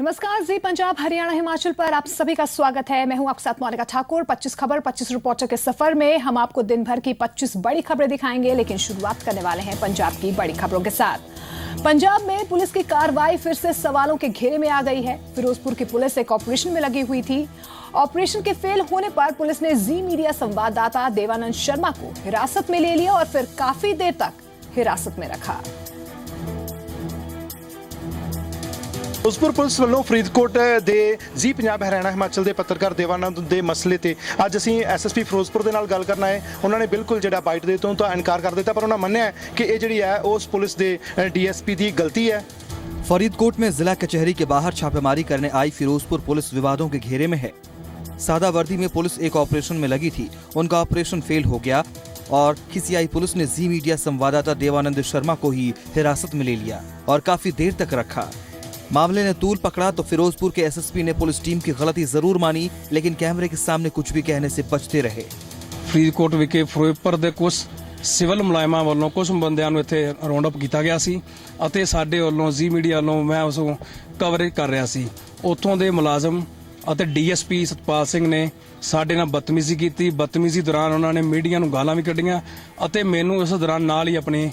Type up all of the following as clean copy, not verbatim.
नमस्कार, जी पंजाब हरियाणा हिमाचल पर आप सभी का स्वागत है। मैं हूं आपके साथ मोनिका ठाकुर। 25 खबर 25 रिपोर्टर के सफर में हम आपको दिन भर की 25 बड़ी खबरें दिखाएंगे, लेकिन शुरुआत करने वाले हैं पंजाब की बड़ी खबरों के साथ। पंजाब में पुलिस की कार्रवाई फिर से सवालों के घेरे में आ गई है। फिरोजपुर की पुलिस एक ऑपरेशन में लगी हुई थी। ऑपरेशन के फेल होने पर पुलिस ने जी मीडिया संवाददाता देवानंद शर्मा को हिरासत में ले लिया और फिर काफी देर तक हिरासत में रखा। ਫਿਰੋਜ਼ਪੁਰ ਪੁਲਿਸ ਵੱਲੋਂ ਫਰੀਦਕੋਟ ਦੇ ਜੀ ਪੰਜਾਬ ਹਰਿਆਣਾ ਹਿਮਾਚਲ ਦੇ ਪੱਤਰਕਾਰ ਦੇਵਾਨੰਦ ਦੇ ਮਸਲੇ ਤੇ ਅੱਜ ਅਸੀਂ ਐਸਐਸਪੀ ਫਿਰੋਜ਼ਪੁਰ ਦੇ ਨਾਲ ਗੱਲ ਕਰਨਾ ਹੈ। ਉਹਨਾਂ ਨੇ ਬਿਲਕੁਲ ਜਿਹੜਾ ਬਾਈਟ ਦੇ ਤੋਂ ਤਾਂ ਇਨਕਾਰ ਕਰ ਦਿੱਤਾ, ਪਰ ਉਹਨਾਂ ਮੰਨਿਆ ਕਿ ਇਹ ਜਿਹੜੀ ਹੈ ਉਸ ਪੁਲਿਸ ਦੇ ਡੀਐਸਪੀ ਦੀ ਗਲਤੀ है। फरीदकोट में जिला कचहरी के बाहर छापेमारी करने आई फिरोजपुर पुलिस विवादों के घेरे में है। सादा वर्दी में पुलिस एक ऑपरेशन में लगी थी, उनका ऑपरेशन फेल हो गया और खिसियाई पुलिस ने जी मीडिया संवाददाता देवानंद शर्मा को ही हिरासत में ले लिया और काफी देर तक रखा। मामले ने तूल पकड़ा तो फिरोजपुर के एसएसपी ने पुलिस टीम की गलती जरूर मानी, लेकिन कैमरे के सामने कुछ भी कहने से बचते रहे। ਫਰੀਦਕੋਟ ਵਿਖੇ ਫਿਰੋਜ਼ਪੁਰ ਦੇ ਕੁਝ ਸਿਵਲ ਮੁਲਾਜ਼ਮਾਂ ਵੱਲੋਂ ਕੁਝ ਬੰਦਿਆਂ ਨੂੰ ਇੱਥੇ ਰਾਉਂਡ ਅਪ ਕੀਤਾ ਗਿਆ ਸੀ ਅਤੇ ਸਾਡੇ ਵੱਲੋਂ ਜੀ ਮੀਡੀਆ ਵੱਲੋਂ ਮੈਂ ਉਸ ਨੂੰ ਕਵਰੇਜ ਕਰ ਰਿਹਾ ਸੀ। ਉੱਥੋਂ ਦੇ ਮੁਲਾਜ਼ਮ ਅਤੇ ਡੀਐਸਪੀ ਸਤਪਾਲ ਸਿੰਘ ਨੇ ਸਾਡੇ ਨਾਲ ਬਦਤਮੀਜ਼ੀ ਕੀਤੀ। ਬਦਤਮੀਜ਼ੀ ਦੌਰਾਨ ਉਹਨਾਂ ਨੇ ਮੀਡੀਆ ਨੂੰ ਗਾਲਾਂ ਵੀ ਕੱਢੀਆਂ ਅਤੇ ਮੈਨੂੰ ਇਸ ਦੌਰਾਨ ਨਾਲ ਹੀ ਆਪਣੀ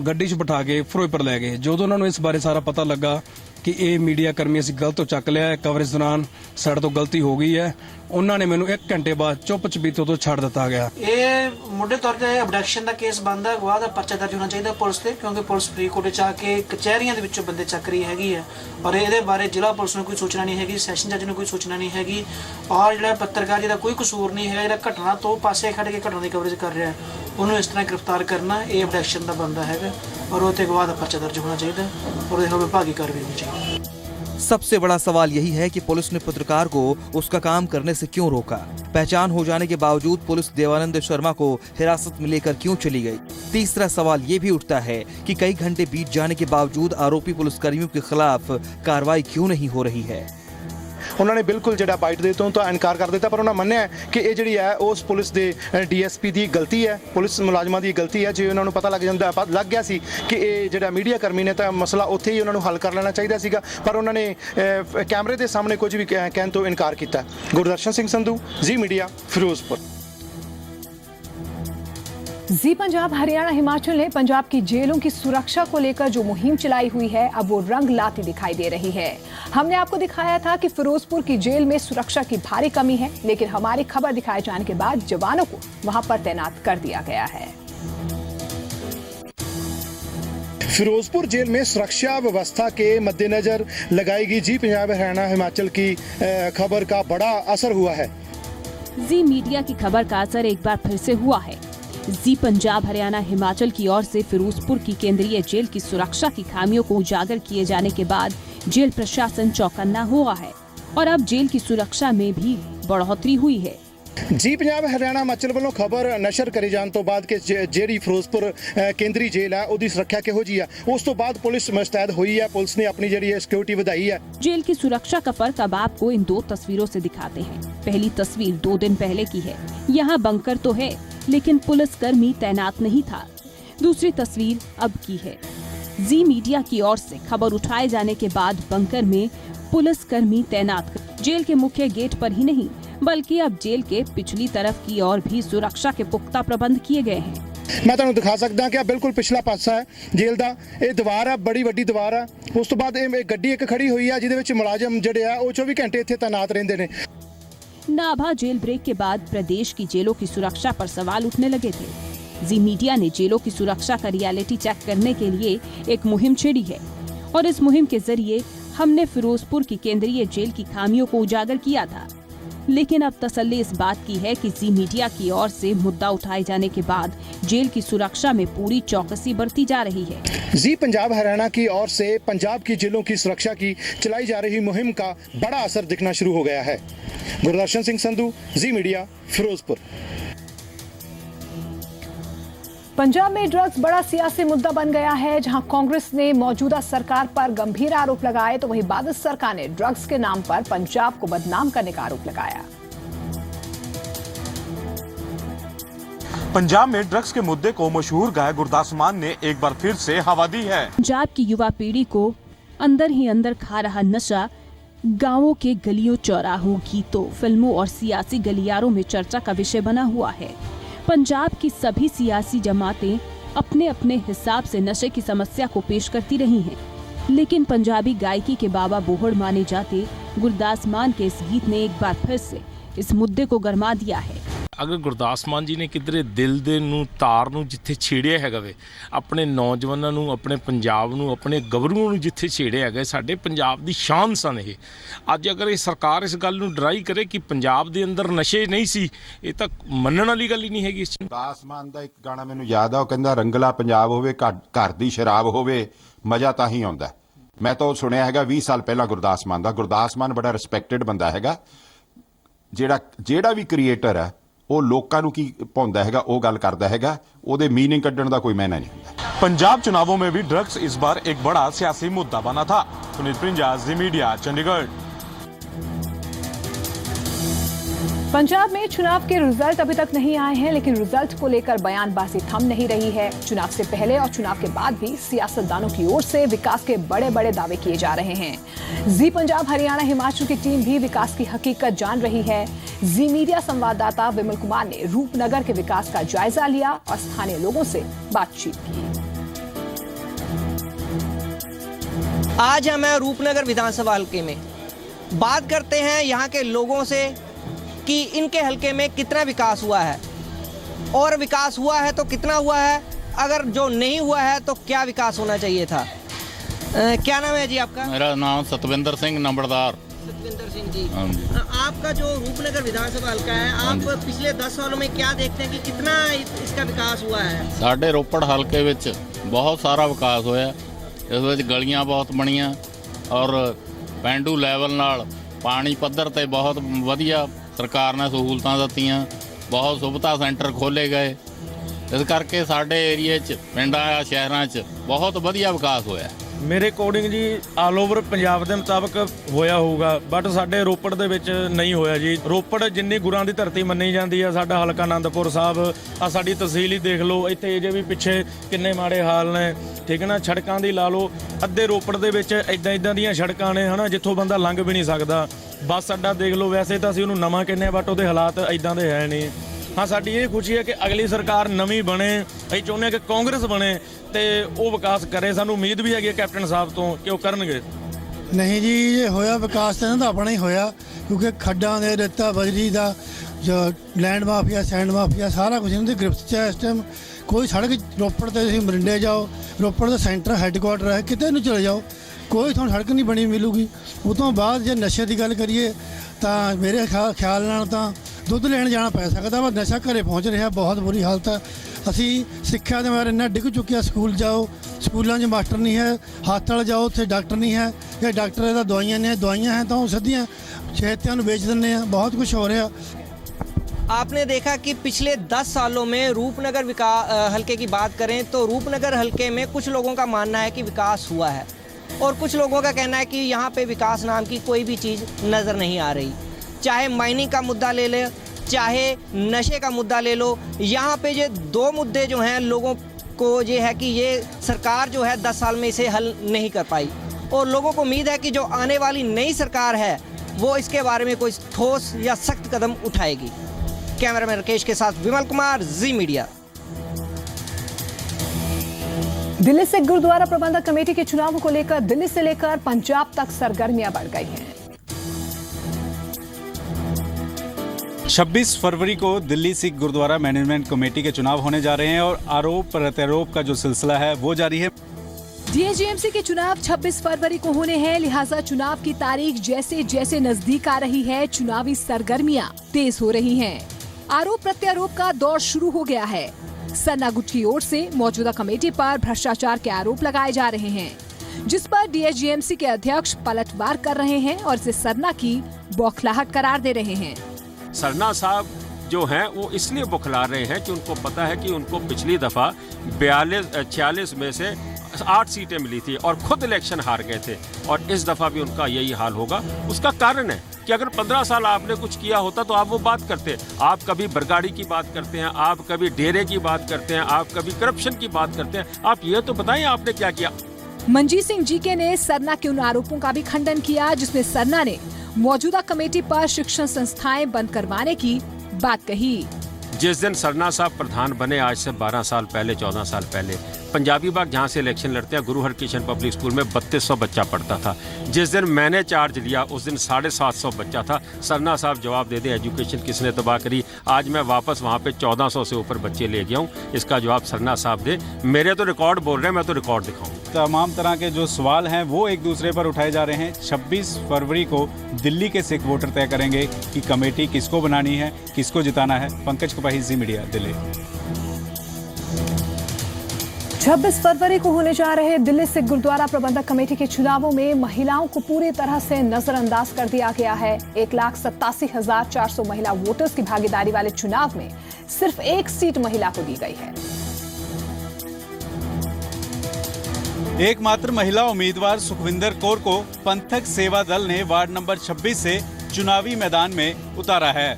ਗੱਡੀ 'ਚ ਬਿਠਾ ਕੇ ਫਿਰੋਜ਼ਪੁਰ ਲੈ ਗਏ। ਜਦੋਂ ਉਹਨਾਂ ਨੂੰ ਇਸ ਬਾਰੇ ਸਾਰਾ ਪਤਾ ਲੱਗਾ ਕਿ ਇਹ ਮੀਡੀਆ ਕਰਮੀ ਅਸੀਂ ਗਲਤ ਤੋਂ ਚੱਕ ਲਿਆ ਹੈ, ਕਵਰੇਜ ਦੌਰਾਨ ਸਾਡੇ ਤੋਂ ਗਲਤੀ ਹੋ ਗਈ ਹੈ, ਉਹਨਾਂ ਨੇ ਮੈਨੂੰ 1 ਘੰਟੇ ਬਾਅਦ ਚੁੱਪ ਚਪੀਤੇ ਤੋਂ ਛੱਡ ਦਿੱਤਾ ਗਿਆ। ਇਹ ਮੁੱਢੇ ਤੌਰ ਤੇ ਅਬਡਕਸ਼ਨ ਦਾ ਕੇਸ ਬਣਦਾ, ਗਵਾਹ ਦਾ ਪਰਚਾ ਦਰਜ ਹੋਣਾ ਚਾਹੀਦਾ ਪੁਲਿਸ ਤੇ, ਕਿਉਂਕਿ ਪੁਲਿਸ ਫਰੀਦਕੋਟ ਚ ਆ ਕੇ ਕਚਹਿਰੀਆਂ ਦੇ ਵਿੱਚੋਂ ਬੰਦੇ ਚੱਕ ਰਹੀ ਹੈਗੀ ਹੈ ਔਰ ਇਹਦੇ ਬਾਰੇ ਜ਼ਿਲ੍ਹਾ ਪੁਲਿਸ ਨੂੰ ਕੋਈ ਸੂਚਨਾ ਨਹੀਂ ਹੈਗੀ, ਸੈਸ਼ਨ ਜੱਜ ਨੂੰ ਕੋਈ ਸੂਚਨਾ ਨਹੀਂ ਹੈਗੀ ਔਰ ਜਿਹੜਾ ਪੱਤਰਕਾਰ ਜਿਹਦਾ ਕੋਈ ਕਸੂਰ ਨਹੀਂ ਹੈਗਾ, ਜਿਹੜਾ ਘਟਨਾ ਤੋਂ ਪਾਸੇ ਖੜ ਕੇ ਘਟਨਾ ਦੀ ਕਵਰੇਜ ਕਰ ਰਿਹਾ ਉਹਨੂੰ ਇਸ ਤਰ੍ਹਾਂ ਗ੍ਰਿਫਤਾਰ ਕਰਨਾ ਇਹ ਅਬਡਕਸ਼ਨ ਦਾ ਬਣਦਾ ਹੈਗਾ और वो गवाह का पर्चा दर्ज होना चाहिए और विभागीय कार्रवाई होनी चाहिए। सबसे बड़ा सवाल यही है कि पुलिस ने पत्रकार को उसका काम करने से क्यों रोका। पहचान हो जाने के बावजूद पुलिस देवानंद शर्मा को हिरासत में लेकर क्यों चली गई। तीसरा सवाल ये भी उठता है कि कई घंटे बीत जाने के बावजूद आरोपी पुलिसकर्मियों के खिलाफ कार्रवाई क्यों नहीं हो रही है। ਉਹਨਾਂ ਨੇ ਬਿਲਕੁਲ ਜਿਹੜਾ ਬਾਈਟ ਦੇ ਤੋਂ ਤਾਂ ਇਨਕਾਰ ਕਰ ਦਿੱਤਾ, ਪਰ ਉਹਨਾਂ ਮੰਨਿਆ ਕਿ ਇਹ ਜਿਹੜੀ ਹੈ ਉਸ ਪੁਲਿਸ ਦੇ ਡੀਐਸਪੀ ਦੀ ਗਲਤੀ ਹੈ, ਪੁਲਿਸ ਮੁਲਾਜ਼ਮਾਂ ਦੀ ਗਲਤੀ ਹੈ। ਜੇ ਉਹਨਾਂ ਨੂੰ ਪਤਾ ਲੱਗ ਗਿਆ ਸੀ ਕਿ ਇਹ ਜਿਹੜਾ ਮੀਡੀਆ ਕਰਮੀ ਨੇ ਤਾਂ ਮਸਲਾ ਉੱਥੇ ਹੀ ਉਹਨਾਂ ਨੂੰ ਹੱਲ ਕਰ ਲੈਣਾ ਚਾਹੀਦਾ ਸੀਗਾ, ਪਰ ਉਹਨਾਂ ਨੇ ਕੈਮਰੇ ਦੇ ਸਾਹਮਣੇ ਕੁਝ ਵੀ ਕਹਿਣ ਤੋਂ ਇਨਕਾਰ ਕੀਤਾ। ਗੁਰਦਰਸ਼ਨ ਸਿੰਘ ਸੰਧੂ, ਜੀ ਮੀਡੀਆ, ਫਿਰੋਜ਼ਪੁਰ। जी पंजाब हरियाणा हिमाचल ने पंजाब की जेलों की सुरक्षा को लेकर जो मुहिम चलाई हुई है, अब वो रंग लाती दिखाई दे रही है। हमने आपको दिखाया था कि फिरोजपुर की जेल में सुरक्षा की भारी कमी है, लेकिन हमारी खबर दिखाए जाने के बाद जवानों को वहां पर तैनात कर दिया गया है। फिरोजपुर जेल में सुरक्षा व्यवस्था के मद्देनजर लगाएगी जी पंजाब हरियाणा हिमाचल की खबर का बड़ा असर हुआ है। जी मीडिया की खबर का असर एक बार फिर से हुआ है। जी पंजाब हरियाणा हिमाचल की ओर से फिरोजपुर की केंद्रीय जेल की सुरक्षा की खामियों को उजागर किए जाने के बाद जेल प्रशासन चौकन्ना हुआ है और अब जेल की सुरक्षा में भी बढ़ोतरी हुई है। जी पंजाब हरियाणा हिमाचल ਵੱਲੋਂ ਖਬਰ ਨਸ਼ਰ ਕਰੀ ਜਾਣ ਤੋਂ ਬਾਅਦ ਕਿ ਜਿਹੜੀ ਫਿਰੋਜ਼ਪੁਰ ਕੇਂਦਰੀ ਜੇਲ੍ਹ ਹੈ ਉਹਦੀ ਸੁਰੱਖਿਆ ਕਿਹੋ ਜੀ ਹੈ, ਉਸ ਤੋਂ ਬਾਅਦ ਪੁਲਿਸ ਮੁस्तैद ਹੋਈ ਹੈ। पुलिस ने अपनी ਜਿਹੜੀ सिक्योरिटी ਵਧਾਈ है। जेल की सुरक्षा का फर्क अब आपको इन 2 तस्वीरों से दिखाते हैं। पहली तस्वीर 2 दिन पहले की है। यहाँ बंकर तो है, लेकिन पुलिसकर्मी तैनात नहीं था। दूसरी तस्वीर अब की है। जी मीडिया की ओर से खबर उठाए जाने के बाद बंकर में पुलिसकर्मी तैनात, जेल के मुख्य गेट पर ही नहीं बल्कि अब जेल के पिछली तरफ की ओर भी सुरक्षा के पुख्ता प्रबंध किए गए हैं। मैं ਤੁਹਾਨੂੰ ਦਿਖਾ ਸਕਦਾ ਕਿ ਆ ਬਿਲਕੁਲ ਪਿਛਲਾ ਪਾਸਾ ਹੈ ਜੇਲ੍ਹ ਦਾ। ਇਹ ਦੀਵਾਰ ਹੈ, ਬੜੀ ਵੱਡੀ ਦੀਵਾਰ ਹੈ। ਉਸ ਤੋਂ ਬਾਅਦ ਇਹ ਗੱਡੀ ਇੱਕ ਖੜੀ ਹੋਈ ਹੈ ਜਿਹਦੇ ਵਿੱਚ ਮੁਲਾਜ਼ਮ ਜਿਹੜੇ ਆ ਉਹ 24 ਘੰਟੇ ਇੱਥੇ ਤੈਨਾਤ ਰਹਿੰਦੇ ਨੇ। नाभा जेल ब्रेक के बाद प्रदेश की जेलों की सुरक्षा पर सवाल उठने लगे थे। जी मीडिया ने जेलों की सुरक्षा का रियलिटी चेक करने के लिए एक मुहिम छेड़ी है और इस मुहिम के जरिए हमने फिरोजपुर की केंद्रीय जेल की खामियों को उजागर किया था। लेकिन अब तसल्ली इस बात की है कि जी मीडिया की ओर से मुद्दा उठाए जाने के बाद जेल की सुरक्षा में पूरी चौकसी बरती जा रही है। जी पंजाब हरियाणा की ओर से पंजाब की जेलों की सुरक्षा की चलाई जा रही मुहिम का बड़ा असर दिखना शुरू हो गया है। गुरदर्शन सिंह संधू, जी मीडिया, फिरोजपुर। पंजाब में ड्रग्स बड़ा सियासी मुद्दा बन गया है। जहां कांग्रेस ने मौजूदा सरकार पर गंभीर आरोप लगाए, तो वहीं बादल सरकार ने ड्रग्स के नाम पर पंजाब को बदनाम करने का आरोप लगाया। पंजाब में ड्रग्स के मुद्दे को मशहूर गायक गुरदास मान ने एक बार फिर से हवा दी है। पंजाब की युवा पीढ़ी को अंदर ही अंदर खा रहा नशा गांवों के गलियों चौराहों, गीतों, फिल्मों और सियासी गलियारों में चर्चा का विषय बना हुआ है। पंजाब की सभी सियासी जमातें अपने अपने हिसाब से नशे की समस्या को पेश करती रही हैं, लेकिन पंजाबी गायकी के बाबा बोहड़ माने जाते गुरदास मान के इस गीत ने एक बार फिर से इस मुद्दे को गरमा दिया है। अगर गुरदास मान जी ने किधरे दिल दे नूं तार नूं जिथे छेड़िया हैगा वे, अपने नौजवानों नूं, अपने पंजाब नूं, अपने गबरूआं नूं जिथे छेड़िया हैगा, साडे पंजाब दी शान सन ये। अज अगर ये सरकार इस गल नूं डराई करे कि पंजाब दे अंदर नशे नहीं सी, ये तां मन्नण वाली गल ही नहीं हैगी। गुरदास मान दा एक गाना मैनूं याद आ, ਉਹ ਕਹਿੰਦਾ रंगला पंजाब होवे, घर दी शराब होवे, मज़ा तां ही आउंदा। मैं तो सुनिया हैगा 20 साल पहला गुरदास मान दा। गुरदास मान बड़ा रिस्पैक्टेड बंदा हैगा, ਜਿਹੜਾ ਵੀ ਕ੍ਰੀਏਟਰ ਹੈ ਉਹ ਲੋਕਾਂ ਨੂੰ ਕੀ ਪਾਉਂਦਾ ਹੈਗਾ ਉਹ ਗੱਲ ਕਰਦਾ ਹੈਗਾ, ਉਹਦੇ मीनिंग ਕੱਢਣ ਦਾ ਕੋਈ ਮਾਇਨਾ नहीं ਹੁੰਦਾ। पंजाब चुनावों में भी ड्रग्स इस बार एक बड़ा सियासी मुद्दा बना था। पुनीत प्रिंजा, जी मीडिया, चंडीगढ़। पंजाब में चुनाव के रिजल्ट अभी तक नहीं आए हैं, लेकिन रिजल्ट को लेकर बयानबाजी थम नहीं रही है। चुनाव से पहले और चुनाव के बाद भी सियासतदानों की ओर से विकास के बड़े बड़े दावे किए जा रहे हैं। जी पंजाब, हरियाणा, हिमाचल की टीम भी विकास की हकीकत जान रही है। जी मीडिया संवाददाता विमल कुमार ने रूपनगर के विकास का जायजा लिया और स्थानीय लोगों से बातचीत की। आज हम हैं रूपनगर विधानसभा हल्के में। बात करते हैं यहाँ के लोगों से कि इनके हल्के में कितना विकास हुआ है, और विकास हुआ है तो कितना हुआ है, अगर जो नहीं हुआ है तो क्या विकास होना चाहिए था। क्या नाम है जी आपका? मेरा नाम सतविंदर सिंह नंबरदार। सतविंदर सिंह जी, आपका जो रूपनगर विधानसभा हल्का है, आप पिछले 10 सालों में क्या देखते हैं कि कितना इसका विकास हुआ है? साढ़े रोपड़ हल्के विच बहुत सारा विकास होया। इस विच गलियां बहुत बणियां और पेंडू लैवल नाल पानी पद्धर ते बहुत वधिया सरकार ने सहूलतां दित्तियां, बहुत सुविधा सेंटर खोले गए। इस करके साडे एरिए च पिंडां आ शहरां च बहुत वधिया विकास होया। ਮੇਰੇ ਅਕੋਰਡਿੰਗ ਜੀ ਆਲ ਓਵਰ ਪੰਜਾਬ ਦੇ ਮੁਤਾਬਕ ਹੋਇਆ ਹੋਊਗਾ, ਬਟ ਸਾਡੇ ਰੋਪੜ ਦੇ ਵਿੱਚ ਨਹੀਂ ਹੋਇਆ ਜੀ। ਰੋਪੜ ਜਿੰਨੀ ਗੁਰਾਂ ਦੀ ਧਰਤੀ ਮੰਨੀ ਜਾਂਦੀ ਆ, ਸਾਡਾ ਹਲਕਾ ਆਨੰਦਪੁਰ ਸਾਹਿਬ ਆ, ਸਾਡੀ ਤਹਿਸੀਲ ਹੀ ਦੇਖ ਲਓ, ਇੱਥੇ ਜੇ ਵੀ ਪਿੱਛੇ ਕਿੰਨੇ ਮਾੜੇ ਹਾਲ ਨੇ, ਠੀਕ ਹੈ ਨਾ। ਸੜਕਾਂ ਦੀ ਲਾ ਲਓ, ਅੱਧੇ ਰੋਪੜ ਦੇ ਵਿੱਚ ਇਦਾਂ ਦੀਆਂ ਸੜਕਾਂ ਨੇ ਹਨਾ, ਜਿੱਥੋਂ ਬੰਦਾ ਲੰਘ ਵੀ ਨਹੀਂ ਸਕਦਾ। ਬੱਸ ਅੱਡਾ ਦੇਖ ਲਓ, ਵੈਸੇ ਤਾਂ ਅਸੀਂ ਉਹਨੂੰ ਨਵਾਂ ਕਹਿੰਦੇ ਆ, ਬਟ ਉਹਦੇ ਹਾਲਾਤ ਇਦਾਂ ਦੇ ਹੈ ਨਹੀਂ। हाँ, साड़ी ये खुशी है कि अगली सरकार नवी बने, अं चाहते हैं कि कांग्रेस बने तो वो विकास करे। सानू उम्मीद भी है कैप्टन साहब तो कि वो करनगे। नहीं जी, ये होया विकास तो इन्हां दा अपना ही होया, क्योंकि खड्डां दे रेता बजरी का जो लैंड माफिया सैंड माफिया सारा कुछ इन्हां दी गिरफ्त च है इस टाइम। कोई सड़क रोपड़ ते तुसीं मरिंडे जाओ, रोपड़ का सेंटर हैडकुआटर है, किते नूं चले जाओ, कोई तुहानूं सड़क नहीं बनी मिलूगी। उस तो बाद जे नशे की गल करिए तो मेरे ख्याल नाल तां दुध लैन जाना पै सकता वा, नशा घरे पहुँच रहा, बहुत बुरी हालत है। असी सिक्ख्या के बारे इन्ना डिग चुके, स्कूल जाओ, स्कूलों च मास्टर नहीं है, हस्पताल जाओ उत्थे डॉक्टर नहीं है, या डॉक्टर दा दवाइयां ने, दवाइयां हैं तो सीधियां छेतियां नूं बेच दिंदे आ, बहुत कुछ हो रहा। आपने देखा कि पिछले 10 सालों में रूपनगर हल्के की बात करें तो रूपनगर हल्के में कुछ लोगों का मानना है कि विकास हुआ है, और कुछ लोगों का कहना है कि यहाँ पे विकास नाम की कोई भी चीज़ नज़र नहीं आ रही। चाहे माइनिंग का मुद्दा ले ले, चाहे नशे का मुद्दा ले लो, यहाँ पे ये दो मुद्दे जो हैं लोगों को ये है कि ये सरकार जो है 10 साल में इसे हल नहीं कर पाई, और लोगों को उम्मीद है कि जो आने वाली नई सरकार है वो इसके बारे में कोई ठोस या सख्त कदम उठाएगी। कैमरामैन राकेश के साथ विमल कुमार, जी मीडिया। दिल्ली से गुरुद्वारा प्रबंधक कमेटी के चुनावों को लेकर दिल्ली से लेकर पंजाब तक सरगर्मियां बढ़ गई हैं। 26 फरवरी को दिल्ली सिख गुरुद्वारा मैनेजमेंट कमेटी के चुनाव होने जा रहे हैं और आरोप प्रत्यारोप का जो सिलसिला है वो जारी है। डीएसजीएमसी के चुनाव 26 फरवरी को होने हैं, लिहाजा चुनाव की तारीख जैसे जैसे नजदीक आ रही है, चुनावी सरगर्मियां तेज हो रही हैं। आरोप प्रत्यारोप का दौर शुरू हो गया है। सन्ना गुट की ओर से मौजूदा कमेटी पर भ्रष्टाचार के आरोप लगाए जा रहे हैं, जिस पर डीएसजीएमसी के अध्यक्ष पलटवार कर रहे हैं और इसे सरना की बौखलाहट करार दे रहे हैं। सरना साहब जो हैं वो इसलिए बौखला रहे हैं कि उनको पता है कि उनको पिछली दफ़ा 46 में से 8 सीटें मिली थी और खुद इलेक्शन हार गए थे, और इस दफ़ा भी उनका यही हाल होगा। उसका कारण है कि अगर 15 साल आपने कुछ किया होता तो आप वो बात करते। आप कभी बरगाड़ी की बात करते हैं, आप कभी डेरे की बात करते हैं, आप कभी करप्शन की बात करते हैं। आप ये तो बताएं आपने क्या किया। मंजीत सिंह जीके ने सरना के उन आरोपों का भी खंडन किया जिसमें सरना ने मौजूदा कमेटी पर शिक्षण संस्थाएं बंद करवाने की बात कही। जिस दिन सरना साहब प्रधान बने आज से 12 साल पहले 14 साल पहले पंजाबी बाग जहाँ से इलेक्शन लड़ते हैं गुरु हरकिशन पब्लिक स्कूल में 3200 बच्चा पढ़ता था। जिस दिन मैंने चार्ज लिया उस दिन 750 बच्चा था। सरना साहब जवाब दे दे एजुकेशन किसने तबाह करी। आज मैं वापस वहाँ पे 1400 से ऊपर बच्चे ले गया हूँ। इसका जवाब सरना साहब दे। मेरे तो रिकॉर्ड बोल रहे हैं, मैं तो रिकॉर्ड दिखाऊँ। तमाम तरह के जो सवाल हैं वो एक दूसरे पर उठाए जा रहे हैं। 26 फरवरी को दिल्ली के सिख वोटर तय करेंगे कि कमेटी किसको बनानी है, किसको जिताना है। पंकज कपाही, जी मीडिया, दिल्ली। 26 फरवरी को होने जा रहे दिल्ली सिख गुरुद्वारा प्रबंधक कमेटी के चुनावों में महिलाओं को पूरी तरह से नजरअंदाज कर दिया गया है। 1,87,400 महिला वोटर्स की भागीदारी वाले चुनाव में सिर्फ एक सीट महिला को दी गई है। एकमात्र महिला उम्मीदवार सुखविंदर कौर को पंथक सेवा दल ने वार्ड नंबर 26 से चुनावी मैदान में उतारा है।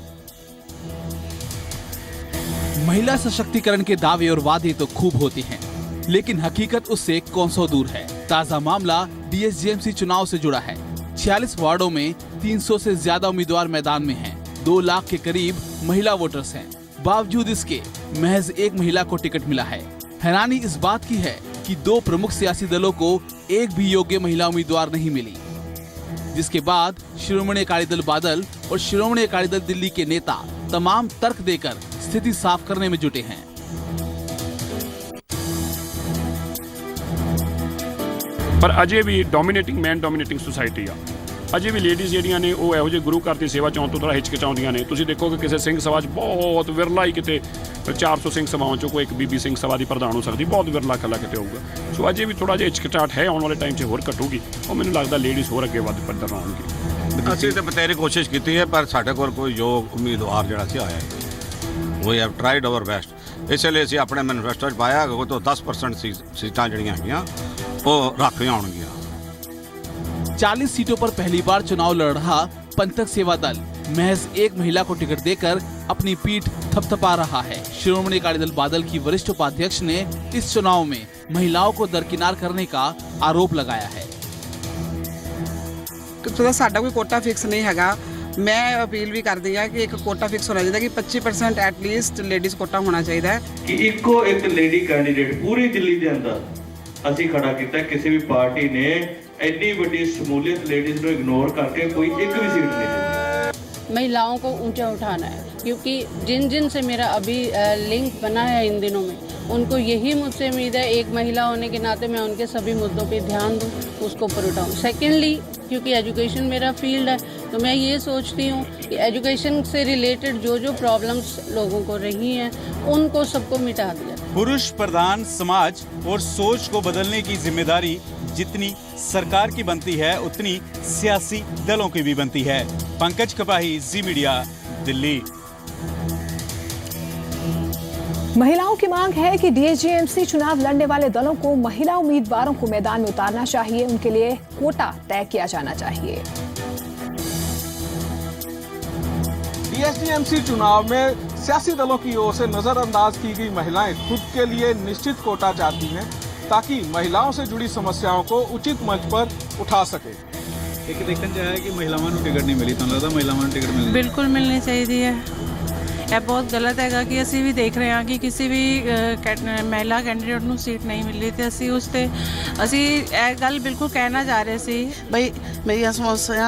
महिला सशक्तिकरण के दावे और वादे तो खूब होते हैं, लेकिन हकीकत उससे कौंसों दूर है। ताजा मामला डीएसजीएमसी चुनाव से जुड़ा है। 46 वार्डों में 300 से ज्यादा उम्मीदवार मैदान में हैं। 2 लाख के करीब महिला वोटर्स हैं। बावजूद इसके महज एक महिला को टिकट मिला है। हैरानी इस बात की है कि 2 प्रमुख सियासी दलों को एक भी योग्य महिला उम्मीदवार नहीं मिली, जिसके बाद शिरोमणि अकाली दल बादल और शिरोमणि अकाली दल दिल्ली के नेता तमाम तर्क देकर स्थिति साफ करने में जुटे हैं। पर अजे भी डोमिनेटिंग मैन डोमिनेटिंग सोसाइटी आ। अजे भी लेडीज़ ਜਿਹੜੀਆਂ ਨੇ ਉਹ ਇਹੋ ਜਿਹੇ ਗੁਰੂ ਘਰ ਦੀ ਸੇਵਾ ਚਾਉਣ ਤੋਂ ਥੋੜਾ ਹਿਚਕਿਚਾਉਂਦੀਆਂ ਨੇ। ਤੁਸੀਂ ਦੇਖੋਗੇ ਕਿਸੇ ਸਿੰਘ ਸਭਾ 'ਚ ਬਹੁਤ ਵਿਰਲਾ ਹੀ ਕਿਤੇ 400 ਸਿੰਘ ਸਭਾਵਾਂ 'ਚੋਂ ਕੋਈ ਇੱਕ ਬੀਬੀ ਸਿੰਘ ਸਭਾ ਦੀ ਪ੍ਰਧਾਨ ਹੋ ਸਕਦੀ, ਬਹੁਤ ਵਿਰਲਾ ਇਕੱਲਾ ਕਿਤੇ ਹੋਊਗਾ। ਸੋ ਅਜੇ ਵੀ ਥੋੜਾ ਜਿਹਾ ਹਿਚਕਿਚਾਹਟ ਹੈ, ਆਉਣ ਵਾਲੇ ਟਾਈਮ 'ਚ ਹੋਰ ਘਟੂਗੀ। ਉਹ ਮੈਨੂੰ ਲੱਗਦਾ ਲੇਡੀਜ਼ ਹੋਰ ਅੱਗੇ ਵੱਧ ਪੱਧਰ ਆਉਣਗੇ। ਅਸੀਂ ਤਾਂ ਬਤੇਰੀ ਕੋਸ਼ਿਸ਼ ਕੀਤੀ ਹੈ ਪਰ ਸਾਡੇ ਕੋਲ ਕੋਈ ਯੋਗ ਉਮੀਦਵਾਰ ਜਿਹੜਾ ਸੀ ਆਇਆ ਨਹੀਂ। We have tried our best. ਇਸ ਲਈ ਅਸੀਂ ਆਪਣੇ ਮੈਨੀਫੈਸਟੋ 'ਚ ਪਾਇਆ ਕਿ ਉਹ ਤੋਂ 10% ਸੀਟਾਂ ਜਿਹੜੀਆਂ ਹੈਗੀਆਂ ਉਹ ਰੱਖੀਆਂ ਹੋਣਗੀਆਂ। 40 सीटों पर पहली बार चुनाव लड़ रहा पंथक सेवा दल महज एक महिला को टिकट देकर अपनी पीठ थपथपा रहा है। शिरोमणि अकाली दल बादल की वरिष्ठ उपाध्यक्ष ने इस चुनाव में महिलाओं को दरकिनार करने का आरोप लगाया है। तो साडा कोई कोटा फिक्स नहीं हैगा। मैं अपील भी करती है कि एक कोटा फिक्स होना चाहिए कि 25% एटलीस्ट लेडीज कोटा होना चाहिए कि इको एक लेडी कैंडिडेट पूरी दिल्ली के अंदर असी खड़ा किया। किसी भी पार्टी ने इतनी बड़ी शमूलियत लेडीज को इग्नोर करके कोई एक भी सीट नहीं दी। महिलाओं को ऊंचा उठाना है, क्योंकि जिन जिन से मेरा अभी लिंक बना है इन दिनों में, उनको यही मुझसे उम्मीद है एक महिला होने के नाते मैं उनके सभी मुद्दों पे ध्यान दूं, उसको ऊपर उठाऊं। सेकेंडली, क्योंकि एजुकेशन मेरा फील्ड है, तो मैं ये सोचती हूँ कि एजुकेशन से रिलेटेड जो जो प्रॉब्लम्स लोगों को रही हैं उनको सबको मिटा दिया। पुरुष प्रधान समाज और सोच को बदलने की जिम्मेदारी जितनी सरकार की बनती है उतनी सियासी दलों की भी बनती है। पंकज कपाही, जी मीडिया, दिल्ली। महिलाओं की मांग है कि डीएसजीएमसी चुनाव लड़ने वाले दलों को महिला उम्मीदवारों को मैदान में उतारना चाहिए। उनके लिए कोटा तय किया जाना चाहिए। डीएसजीएमसी चुनाव में सियासी दलों की ओर से नजरअंदाज की गई महिलाएं खुद के लिए निश्चित कोटा चाहती हैं ताकि महिलाओं से जुड़ी समस्याओं को उचित मंच पर उठा सके। एक देखना चाहिए कि महिलाओं को टिकट नहीं मिली, तो लगता महिलाओं को टिकट मिली बिल्कुल मिलनी चाहिए। ਇਹ ਬਹੁਤ ਗਲਤ ਹੈਗਾ ਕਿ ਅਸੀਂ ਵੀ ਦੇਖ ਰਹੇ ਹਾਂ ਕਿ ਕਿਸੇ ਵੀ ਮਹਿਲਾ ਕੈਂਡੀਡੇਟ ਨੂੰ ਸੀਟ ਨਹੀਂ ਮਿਲੀ ਤੇ ਅਸੀਂ ਉਸ ਤੇ ਅਸੀਂ ਇਹ ਗੱਲ ਬਿਲਕੁਲ ਕਹਿਣਾ ਜਾ ਰਹੇ ਸੀ ਬਈ ਮੇਰੀਆਂ ਸਮੱਸਿਆ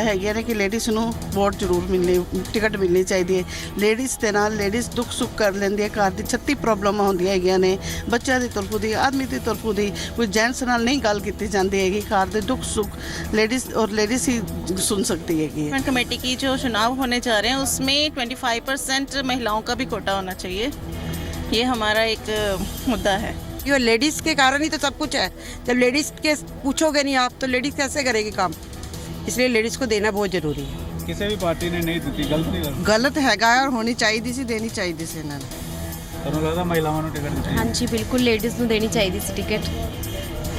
ਹੈਗੀਆਂ ਨੇ ਕਿ ਲੇਡੀਜ਼ ਨੂੰ ਵੋਟ ਜ਼ਰੂਰ ਮਿਲਣੀ, ਟਿਕਟ ਮਿਲਣੀ ਚਾਹੀਦੀ ਹੈ। ਲੇਡੀਜ਼ ਦੇ ਨਾਲ ਲੇਡੀਜ਼ ਦੁੱਖ ਸੁੱਖ ਕਰ ਲੈਂਦੀ ਹੈ। ਘਰ ਦੀ 36 ਪ੍ਰੋਬਲਮਾਂ ਹੁੰਦੀਆਂ ਹੈਗੀਆਂ ਨੇ, ਬੱਚਿਆਂ ਦੀ ਤਰਫੋਂ ਦੀ, ਆਦਮੀ ਦੀ ਤਰਫੋਂ ਦੀ, ਕੋਈ ਜੈਂਟਸ ਨਾਲ ਨਹੀਂ ਗੱਲ ਕੀਤੀ ਜਾਂਦੀ ਹੈਗੀ। ਘਰ ਦੇ ਦੁੱਖ ਸੁੱਖ लेडीज और लेडीज ही सुन सकती है कि कमेटी की जो चुनाव होने जा रहे हैं उसमें 25% महिलाओं का भी कोटा होना चाहिए। ये हमारा एक मुद्दा है। ये लेडीज़ के कारण ही तो सब कुछ है। जब लेडीज़ के पूछोगे नहीं आप तो लेडीज़ कैसे करेगी काम, इसलिए लेडीज़ को देना बहुत ज़रूरी है। किसी भी पार्टी ने नहीं दी, गलत नहीं, गलत हैगा और होनी चाहिए सी, देनी चाहिए सी इन्होंने। ਤੁਹਾਨੂੰ ਲੱਗਦਾ ਮਹਿਲਾਵਾਂ ਨੂੰ ਟਿਕਟ ਦਿੱਤੀ? ਹਾਂਜੀ ਬਿਲਕੁਲ ਲੇਡੀਜ਼ ਨੂੰ ਦੇਣੀ ਚਾਹੀਦੀ ਸੀ ਟਿਕਟ,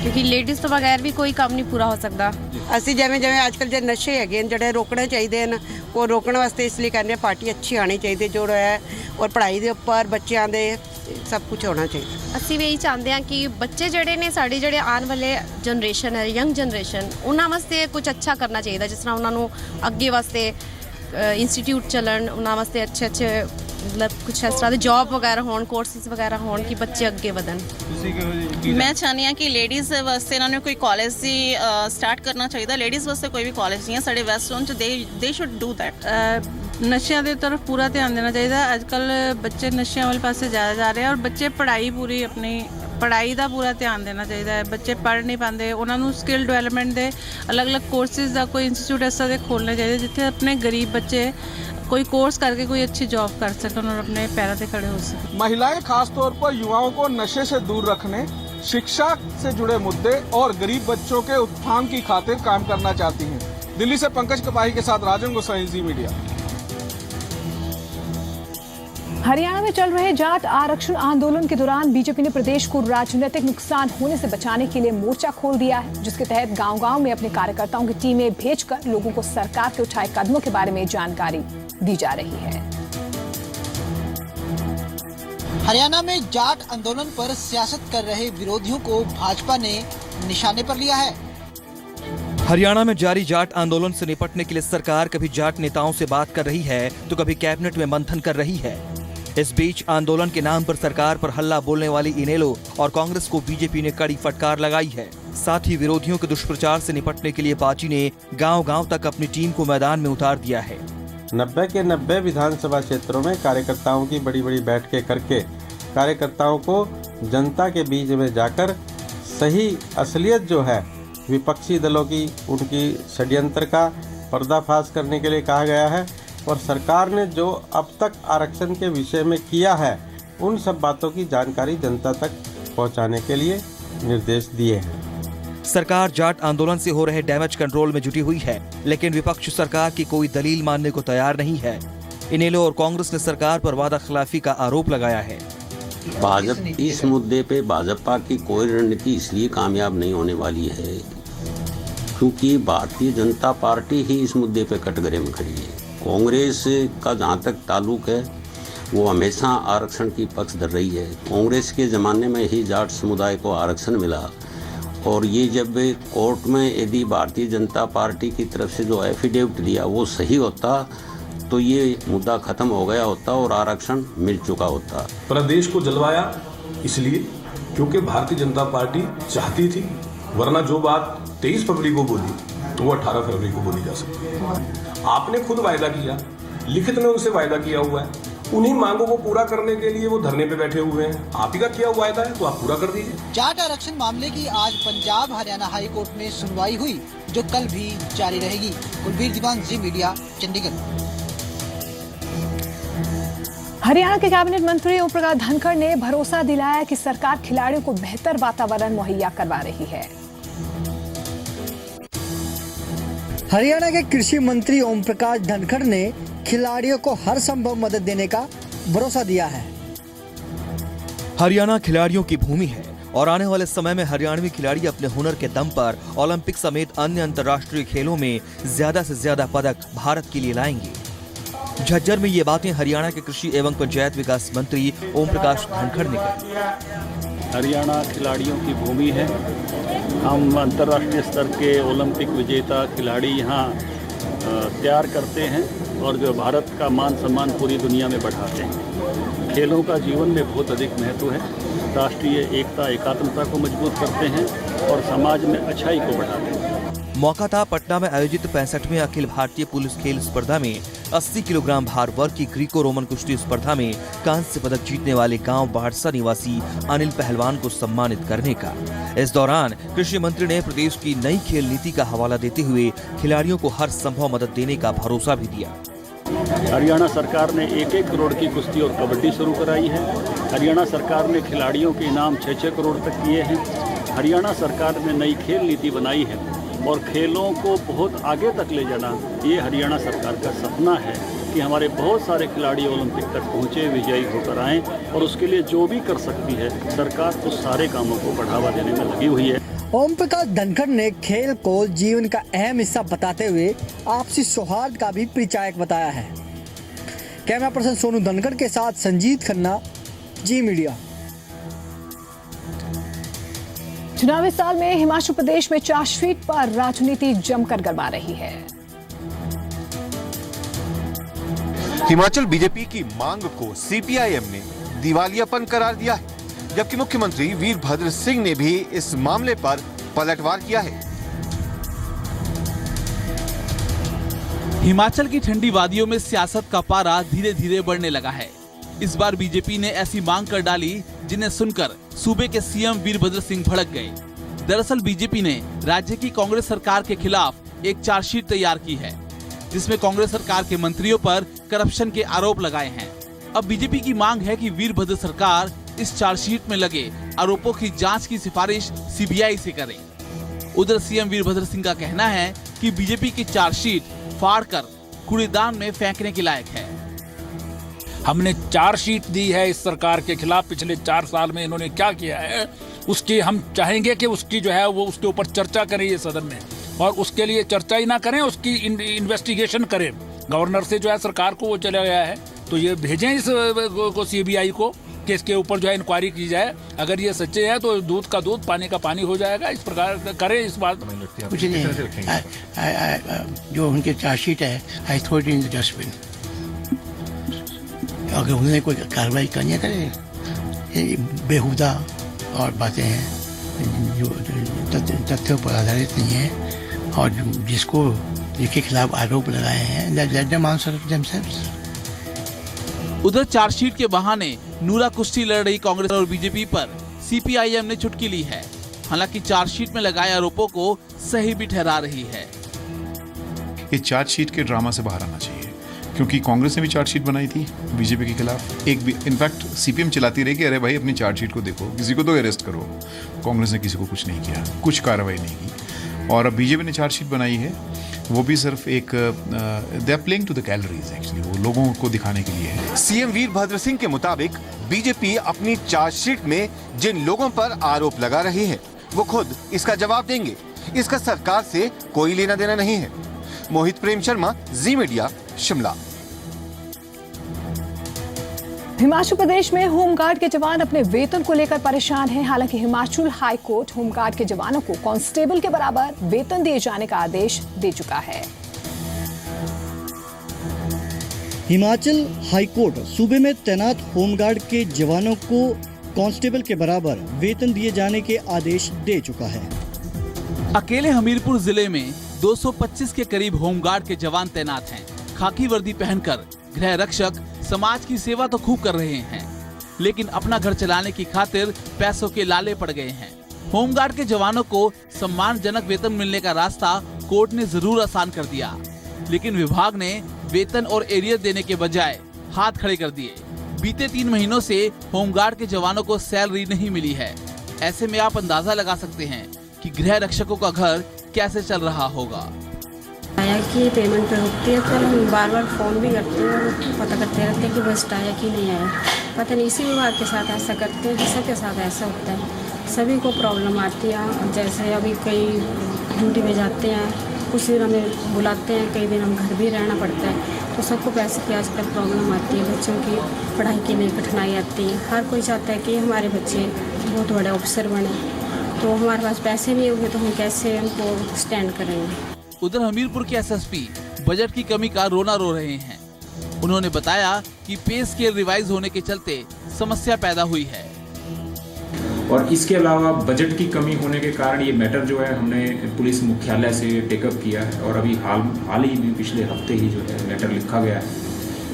ਕਿਉਂਕਿ ਲੇਡੀਜ਼ ਤੋਂ ਬਗੈਰ ਵੀ ਕੋਈ ਕੰਮ ਨਹੀਂ ਪੂਰਾ ਹੋ ਸਕਦਾ। ਅਸੀਂ ਜਿਵੇਂ ਅੱਜ ਕੱਲ੍ਹ ਜੇ ਨਸ਼ੇ ਹੈਗੇ ਨੇ ਜਿਹੜੇ ਰੋਕਣੇ ਚਾਹੀਦੇ ਨੇ, ਉਹ ਰੋਕਣ ਵਾਸਤੇ ਇਸ ਲਈ ਕਹਿੰਦੇ ਪਾਰਟੀ ਅੱਛੀ ਆਣੀ ਚਾਹੀਦੀ ਜੋ ਹੈ, ਔਰ ਪੜ੍ਹਾਈ ਦੇ ਉੱਪਰ ਬੱਚਿਆਂ ਦੇ ਸਭ ਕੁਝ ਹੋਣਾ ਚਾਹੀਦਾ। ਅਸੀਂ ਵੀ ਇਹੀ ਚਾਹੁੰਦੇ ਹਾਂ ਕਿ ਬੱਚੇ ਜਿਹੜੇ ਨੇ ਸਾਡੇ ਜਿਹੜੇ ਆਉਣ ਵਾਲੇ ਜਨਰੇਸ਼ਨ ਹੈ, ਯੰਗ ਜਨਰੇਸ਼ਨ, ਉਹਨਾਂ ਵਾਸਤੇ ਕੁਝ ਅੱਛਾ ਕਰਨਾ ਚਾਹੀਦਾ, ਜਿਸ ਤਰ੍ਹਾਂ ਉਹਨਾਂ ਨੂੰ ਅੱਗੇ ਵਾਸਤੇ ਇੰਸਟੀਚਿਊਟ ਚੱਲਣ, ਉਹਨਾਂ ਵਾਸਤੇ ਅੱਛੇ मतलब कुछ इस तरह जॉब वगैरह होन, कोर्सेज वगैरह होन कि बच्चे अगे ਵਧਣ। मैं चाहनी हाँ कि लेडीज़ वास्ते इन्होंने कोई कॉलेज ही स्टार्ट करना चाहिए। लेडीज़ वास्ते कोई भी कॉलेज नहीं है साढ़े वैस्ट जोन च, दे शुड डू दैट। नशियां ਦੀ ਤਰਫ ਪੂਰਾ ਧਿਆਨ ਦੇਣਾ ਚਾਹੀਦਾ। ਅੱਜ ਕੱਲ ਬੱਚੇ ਨਸ਼ਿਆਂ ਵਾਲੇ ਪਾਸੇ ਜ਼ਿਆਦਾ ਜਾ ਰਹੇ ਆ, ਔਰ ਬੱਚੇ ਪੜ੍ਹਾਈ ਪੂਰੀ ਆਪਣੀ ਪੜ੍ਹਾਈ ਦਾ ਪੂਰਾ ਧਿਆਨ ਦੇਣਾ ਚਾਹੀਦਾ ਹੈ। ਬੱਚੇ ਪੜ੍ਹ ਨਹੀਂ ਪਾਉਂਦੇ, ਉਹਨਾਂ ਨੂੰ ਸਕਿੱਲ ਡਿਵੈਲਪਮੈਂਟ ਦੇ ਅਲੱਗ-ਅਲੱਗ ਕੋਰਸਿਸ ਦਾ ਕੋਈ ਇੰਸਟੀਚਿਊਟ ਐਸਾ ਦੇ ਖੋਲ੍ਹਣੇ ਚਾਹੀਦੇ ਜਿੱਥੇ ਆਪਣੇ ਗਰੀਬ ਬੱਚੇ कोई कोर्स करके कोई अच्छी जॉब कर सकन और अपने पैरों पे खड़े हो सकें। महिलाएं खास तौर पर युवाओं को नशे से दूर रखने, शिक्षा से जुड़े मुद्दे और गरीब बच्चों के उत्थान की खातिर काम करना चाहती हैं। दिल्ली से पंकज कपाही के साथ राजन गोसाई, जी मीडिया। हरियाणा में चल रहे जाट आरक्षण आंदोलन के दौरान बीजेपी ने प्रदेश को राजनीतिक नुकसान होने से बचाने के लिए मोर्चा खोल दिया है, जिसके तहत गांव-गांव में अपने कार्यकर्ताओं की टीमें भेजकर लोगों को सरकार के उठाए कदमों के बारे में जानकारी दी जा रही है। हरियाणा में जाट आंदोलन पर सियासत कर रहे विरोधियों को भाजपा ने निशाने पर लिया है। हरियाणा में जारी जाट आंदोलन से निपटने के लिए सरकार कभी जाट नेताओं से बात कर रही है तो कभी कैबिनेट में मंथन कर रही है। इस बीच आंदोलन के नाम पर सरकार पर हल्ला बोलने वाली इनेलो और कांग्रेस को बीजेपी ने कड़ी फटकार लगाई है। साथ ही विरोधियों के दुष्प्रचार से निपटने के लिए पार्टी ने गांव-गांव तक अपनी टीम को मैदान में उतार दिया है। 90 के 90 विधानसभा क्षेत्रों में कार्यकर्ताओं की बड़ी बड़ी बैठकें करके कार्यकर्ताओं को जनता के बीच में जाकर सही असलियत जो है विपक्षी दलों की, उनकी षड्यंत्र का पर्दाफाश करने के लिए कहा गया है और सरकार ने जो अब तक आरक्षण के विषय में किया है उन सब बातों की जानकारी जनता तक पहुंचाने के लिए निर्देश दिए हैं। सरकार जाट आंदोलन से हो रहे डैमेज कंट्रोल में जुटी हुई है, लेकिन विपक्ष सरकार की कोई दलील मानने को तैयार नहीं है। इनेलो और कांग्रेस ने सरकार पर वादा खिलाफी का आरोप लगाया है। भाजपा इस मुद्दे पे भाजपा की कोई रणनीति इसलिए कामयाब नहीं होने वाली है क्योंकि भारतीय जनता पार्टी ही इस मुद्दे पे कटघरे में खड़ी है। कांग्रेस का जहाँ तक ताल्लुक है वो हमेशा आरक्षण की पक्ष धर रही है। कांग्रेस के ज़माने में ही जाट समुदाय को आरक्षण मिला और ये जब कोर्ट में यदि भारतीय जनता पार्टी की तरफ से जो एफिडेविट दिया वो सही होता तो ये मुद्दा खत्म हो गया होता और आरक्षण मिल चुका होता। प्रदेश को जलवाया इसलिए क्योंकि भारतीय जनता पार्टी चाहती थी, वरना जो बात 23 फरवरी को बोली तो वो 18 फरवरी को बोली जा सकती है। आपने खुद वायदा किया, लिखित में उनसे वायदा किया हुआ है, उन्हीं मांगों को पूरा करने के लिए वो धरने पे बैठे हुए हैं। आप ही का किया हुआ वायदा है तो आप पूरा कर दीजिए। जाट आरक्षण मामले की आज पंजाब हरियाणा हाई कोर्ट में सुनवाई हुई, जो कल भी जारी रहेगी। कुलबीर दीवान, जी मीडिया, चंडीगढ़। हरियाणा के कैबिनेट मंत्री ओम प्रकाश धनखड़ ने भरोसा दिलाया कि सरकार खिलाड़ियों को बेहतर वातावरण मुहैया करवा रही है। हरियाणा के कृषि मंत्री ओम प्रकाश धनखड़ ने खिलाड़ियों को हर संभव मदद देने का भरोसा दिया है। हरियाणा खिलाड़ियों की भूमि है और आने वाले समय में हरियाणवी खिलाड़ी अपने हुनर के दम पर ओलंपिक समेत अन्य अंतर्राष्ट्रीय खेलों में ज्यादा से ज्यादा पदक भारत के लिए लाएंगे। झज्जर में ये बातें हरियाणा के कृषि एवं पंचायत विकास मंत्री ओम प्रकाश धनखड़ ने कही। हरियाणा खिलाड़ियों की भूमि है। हम अंतर्राष्ट्रीय स्तर के ओलंपिक विजेता खिलाड़ी यहाँ तैयार करते हैं और जो भारत का मान सम्मान पूरी दुनिया में बढ़ाते हैं। खेलों का जीवन में बहुत अधिक महत्व है। राष्ट्रीय एकता, एकात्मता को मजबूत करते हैं और समाज में अच्छाई को बढ़ाते हैं। मौका था पटना में आयोजित 65वें अखिल भारतीय पुलिस खेल स्पर्धा में 80 किलोग्राम भार वर्ग की ग्रीको रोमन कुश्ती स्पर्धा में कांस्य पदक जीतने वाले गांव बाड़सा निवासी अनिल पहलवान को सम्मानित करने का। इस दौरान कृषि मंत्री ने प्रदेश की नई खेल नीति का हवाला देते हुए खिलाड़ियों को हर संभव मदद देने का भरोसा भी दिया। हरियाणा सरकार ने 1-1 करोड़ की कुश्ती और कबड्डी शुरू कराई है। हरियाणा सरकार ने खिलाड़ियों के इनाम 6-6 करोड़ तक किए हैं। हरियाणा सरकार ने नई खेल नीति बनाई है और खेलों को बहुत आगे तक ले जाना ये हरियाणा सरकार का सपना है कि हमारे बहुत सारे खिलाड़ी ओलंपिक तक पहुँचे, विजयी होकर आएँ और उसके लिए जो भी कर सकती है सरकार उस सारे कामों को बढ़ावा देने में लगी हुई है। ओम प्रकाश धनखड़ ने खेल को जीवन का अहम हिस्सा बताते हुए आपसी सौहार्द का भी परिचायक बताया है। कैमरा पर्सन सोनू धनखड़ के साथ संजीत खन्ना, जी मीडिया। चुनावी साल में हिमाचल प्रदेश में चार्जशीट पर राजनीति जमकर गरमा रही है। हिमाचल बीजेपी की मांग को सीपीआईएम ने दिवालियापन करार दिया है, जबकि मुख्यमंत्री वीरभद्र सिंह ने भी इस मामले पर पलटवार किया है। हिमाचल की ठंडी वादियों में सियासत का पारा धीरे धीरे बढ़ने लगा है। इस बार बीजेपी ने ऐसी मांग कर डाली जिन्हें सुनकर सूबे के सीएम वीरभद्र सिंह भड़क गए। दरअसल बीजेपी ने राज्य की कांग्रेस सरकार के खिलाफ एक चार्जशीट तैयार की है, जिसमें कांग्रेस सरकार के मंत्रियों पर करप्शन के आरोप लगाए हैं। अब बीजेपी की मांग है कि वीरभद्र सरकार इस चार्जशीट में लगे आरोपों की जांच की सिफारिश सीबीआई से करे। उधर सीएम वीरभद्र सिंह का कहना है कि बीजेपी की चार्जशीट फाड़कर कूड़ेदान में फेंकने के लायक है। हमने चार्जशीट दी है इस सरकार के खिलाफ, पिछले 4 साल में इन्होंने क्या किया है उसकी हम चाहेंगे कि उसकी जो है वो उसके ऊपर चर्चा करें ये सदन में, और उसके लिए चर्चा ही ना करें, उसकी इन्वेस्टिगेशन करें। गवर्नर से जो है सरकार को वो चला गया है, तो ये भेजें इस को सीबीआई को कि इसके ऊपर जो है इंक्वायरी की जाए। अगर ये सच्चे हैं तो दूध का दूध पानी का पानी हो जाएगा। इस प्रकार करें इस बात। कुछ नहीं, जो उनके चार्जशीट है I throw it in the dustbin. अगर उन्होंने कोई कार्रवाई करनी है करे, बेहुदा और बातें हैं जो तथ्यों पर आधारित नहीं है और जिसके खिलाफ आरोप लगाए हैं, लेट देम आंसर देमसेल्व्स। उधर चार्जशीट के बहाने नूरा कुश्ती लड़ रही कांग्रेस और बीजेपी पर सीपीआईएम ने चुटकी ली है। हालांकि चार्जशीट में लगाए आरोपों को सही भी ठहरा रही है। ये चार्जशीट के ड्रामा से बाहर आना चाहिए, क्योंकि कांग्रेस ने भी चार्जशीट बनाई थी बीजेपी के खिलाफ। एक भी इनफैक्ट सीपीएम चलाती रही कि अरे भाई अपनी चार्जशीट को देखो, किसी को तो अरेस्ट करो। कांग्रेस ने किसी को कुछ नहीं किया, कुछ कार्रवाई नहीं की। और अब बीजेपी ने चार्जशीट बनाई है, वो भी सिर्फ एक they are playing to the calories, actually वो लोगों को दिखाने के लिए है। सीएम वीरभद्र सिंह के मुताबिक बीजेपी अपनी चार्जशीट में जिन लोगों पर आरोप लगा रही है वो खुद इसका जवाब देंगे। इसका सरकार से कोई लेना देना नहीं है। मोहित प्रेम शर्मा, जी मीडिया, शिमला। हिमाचल प्रदेश में होमगार्ड के जवान अपने वेतन को लेकर परेशान हैं। हालांकि हिमाचल हाई कोर्ट होमगार्ड के जवानों को कांस्टेबल के बराबर वेतन दिए जाने का आदेश दे चुका है। हिमाचल हाई कोर्ट सूबे में तैनात होमगार्ड के जवानों को कांस्टेबल के बराबर वेतन दिए जाने के आदेश दे चुका है। अकेले हमीरपुर जिले में 225 के करीब होमगार्ड के जवान तैनात हैं। खाकी वर्दी पहनकर गृह रक्षक समाज की सेवा तो खूब कर रहे हैं, लेकिन अपना घर चलाने की खातिर पैसों के लाले पड़ गए हैं। होमगार्ड के जवानों को सम्मानजनक वेतन मिलने का रास्ता कोर्ट ने जरूर आसान कर दिया, लेकिन विभाग ने वेतन और एरियर देने के बजाय हाथ खड़े कर दिए। बीते 3 महीनों से होमगार्ड के जवानों को सैलरी नहीं मिली है। ऐसे में आप अंदाजा लगा सकते हैं कि गृह रक्षकों का घर कैसे चल रहा होगा। आया कि पेमेंट पे रुकती है, तो हम बार बार फ़ोन भी करते हैं, पता करते रहते हैं कि बस्ट आया कि नहीं आया। पता नहीं इसी विभाग के साथ ऐसा करते हैं कि सबके साथ ऐसा होता है। सभी को प्रॉब्लम आती है। जैसे अभी कई ड्यूटी में जाते हैं, कुछ दिन हमें बुलाते हैं, कई दिन हम घर भी रहना पड़ता है, तो सबको पैसे की आजकल प्रॉब्लम आती है। बच्चों की पढ़ाई के लिए कठिनाई आती है। हर कोई चाहता है कि हमारे बच्चे बहुत बड़े ऑफिसर बने, तो हमारे पास पैसे नहीं होंगे तो हम कैसे उनको स्टैंड करेंगे। उधर हमीरपुर के एसएसपी बजट की कमी का रोना रो रहे हैं। उन्होंने बताया कि पे स्केल रिवाइज होने के चलते समस्या पैदा हुई है, और इसके अलावा बजट की कमी होने के कारण ये मैटर जो है हमने पुलिस मुख्यालय से टेकअप किया है, और अभी हाल ही में पिछले हफ्ते ही जो है मैटर लिखा गया है,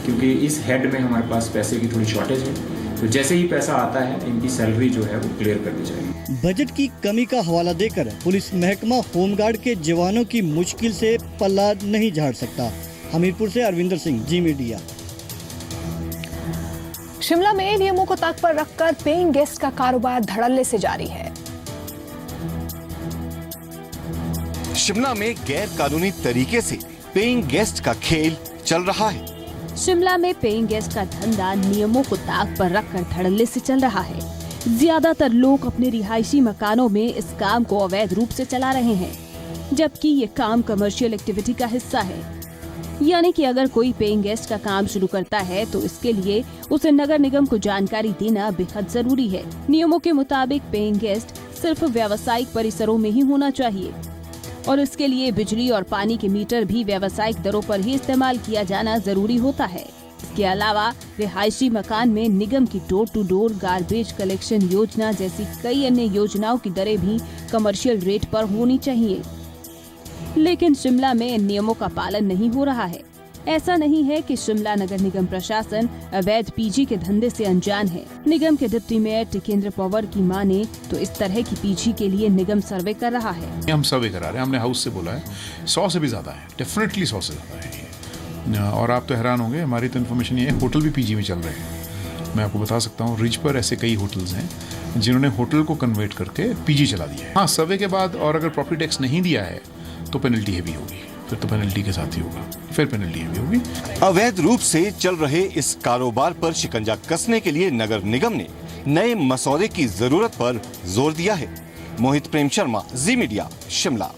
क्योंकि इस हेड में हमारे पास पैसे की थोड़ी शॉर्टेज है। तो जैसे ही पैसा आता है इनकी सैलरी जो है वो क्लियर कर दी जाएगी। बजट की कमी का हवाला देकर पुलिस महकमा होमगार्ड के जवानों की मुश्किल से पल्ला नहीं झाड़ सकता। हमीरपुर से अरविंदर सिंह, जी मीडिया। शिमला में नियमों को ताक पर रखकर पेइंग गेस्ट का कारोबार धड़ल्ले से जारी है। शिमला में गैर कानूनी तरीके से पेइंग गेस्ट का खेल चल रहा है। शिमला में पेइंग गेस्ट का धंधा नियमों को ताक पर रखकर धड़ल्ले से चल रहा है। ज्यादातर लोग अपने रिहायशी मकानों में इस काम को अवैध रूप से चला रहे हैं, जबकि ये काम कमर्शियल एक्टिविटी का हिस्सा है। यानी कि अगर कोई पेइंग गेस्ट का काम शुरू करता है तो इसके लिए उसे नगर निगम को जानकारी देना बेहद जरूरी है। नियमों के मुताबिक पेइंग गेस्ट सिर्फ व्यावसायिक परिसरों में ही होना चाहिए और इसके लिए बिजली और पानी के मीटर भी व्यावसायिक दरों पर ही इस्तेमाल किया जाना जरूरी होता है। इसके अलावा रिहायशी मकान में निगम की door to door garbage collection योजना जैसी कई अन्य योजनाओं की दरें भी कमर्शियल रेट पर होनी चाहिए, लेकिन शिमला में इन नियमों का पालन नहीं हो रहा है। ऐसा नहीं है कि शिमला नगर निगम प्रशासन अवैध पीजी के धंधे से अनजान है। निगम के डिप्टी मेयर टिकेंद्र पवार की माने तो इस तरह की पीजी के लिए निगम सर्वे कर रहा है। हम सर्वे करा रहे हैं, हमने हाउस से बोला है 100 से भी ज्यादा है, डेफिनेटली 100 से ज्यादा है ये। और आप तो हैरान होंगे, हमारी तो इन्फॉर्मेशन ये है होटल भी पीजी में चल रहे हैं। मैं आपको बता सकता हूँ रिज पर ऐसे कई होटल्स हैं जिन्होंने होटल को कन्वर्ट करके पीजी चला दिया है। हाँ, सर्वे के बाद और अगर प्रॉपर्टी टैक्स नहीं दिया है तो पेनल्टी हैवी होगी, फिर तो पेनल्टी के साथ ही होगा, फिर पेनल्टी हैवी होगी। अवैध रूप से चल रहे इस कारोबार पर शिकंजा कसने के लिए नगर निगम ने नए मसौदे की जरूरत पर जोर दिया है। मोहित प्रेम शर्मा, जी मीडिया, शिमला।